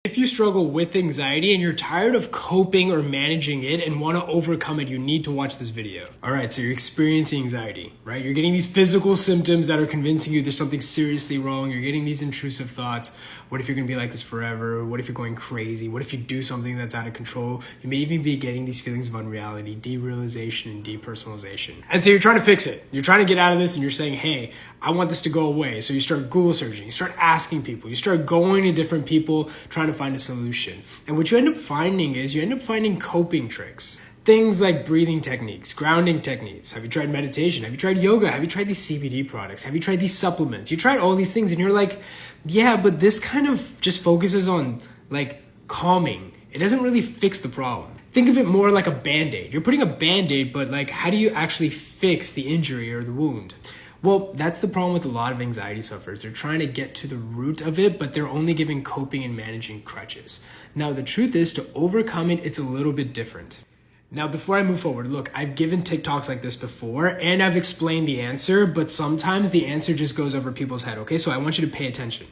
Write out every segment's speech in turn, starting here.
If you struggle with anxiety and you're tired of coping or managing it and want to overcome it, you need to watch this video. All right, so you're experiencing anxiety, right? You're getting these physical symptoms that are convincing you there's something seriously wrong. You're getting these intrusive thoughts. What if you're going to be like this forever? What if you're going crazy? What if you do something that's out of control? You may even be getting these feelings of unreality, derealization, and depersonalization. And so you're trying to fix it. You're trying to get out of this and you're saying, hey, I want this to go away. So you start Google searching, you start asking people, you start going to different people, trying to find a solution. And what you end up finding is you end up finding coping tricks. Things like breathing techniques, grounding techniques. Have you tried meditation? Have you tried yoga? Have you tried these CBD products? Have you tried these supplements? You tried all these things and you're like, yeah, but this kind of just focuses on like calming. It doesn't really fix the problem. Think of it more like a Band-Aid. You're putting a Band-Aid, but like, how do you actually fix the injury or the wound? Well, that's the problem with a lot of anxiety sufferers. They're trying to get to the root of it, but they're only giving coping and managing crutches. Now, the truth is, to overcome it, it's a little bit different. Now, before I move forward, look, I've given TikToks like this before, and I've explained the answer, but sometimes the answer just goes over people's head, okay? So I want you to pay attention.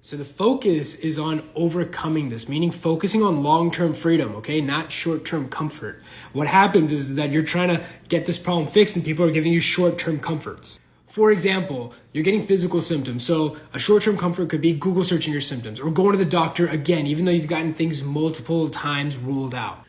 So the focus is on overcoming this, meaning focusing on long-term freedom, okay? Not short-term comfort. What happens is that you're trying to get this problem fixed and people are giving you short-term comforts. For example, you're getting physical symptoms. So a short-term comfort could be Google searching your symptoms or going to the doctor again, even though you've gotten things multiple times ruled out.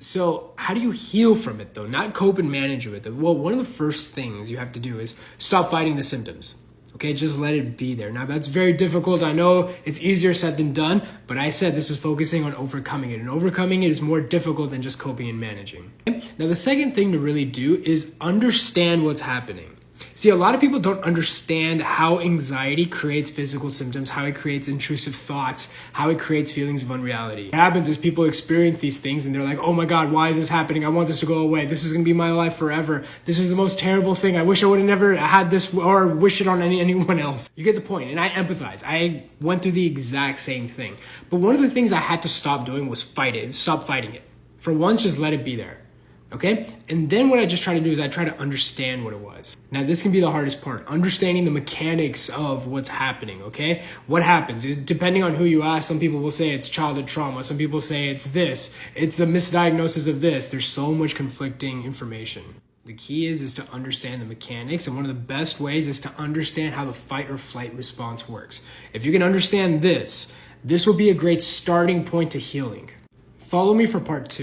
So how do you heal from it though? Not cope and manage with it. Well, one of the first things you have to do is stop fighting the symptoms. Okay, just let it be there. Now that's very difficult. I know it's easier said than done, but I said this is focusing on overcoming it. And overcoming it is more difficult than just coping and managing. Now the second thing to really do is understand what's happening. See, a lot of people don't understand how anxiety creates physical symptoms, how it creates intrusive thoughts, how it creates feelings of unreality. What happens is people experience these things and they're like, oh my God, why is this happening? I want this to go away. This is going to be my life forever. This is the most terrible thing. I wish I would have never had this or wish it on anyone else. You get the point. And I empathize. I went through the exact same thing. But one of the things I had to stop doing was fight it. Stop fighting it. For once, just let it be there. Okay? And then what I just try to do is I try to understand what it was. Now, this can be the hardest part, understanding the mechanics of what's happening, okay? What happens? Depending on who you ask, some people will say it's childhood trauma. Some people say it's this. It's a misdiagnosis of this. There's so much conflicting information. The key is to understand the mechanics, and one of the best ways is to understand how the fight or flight response works. If you can understand this, this will be a great starting point to healing. Follow me for part 2.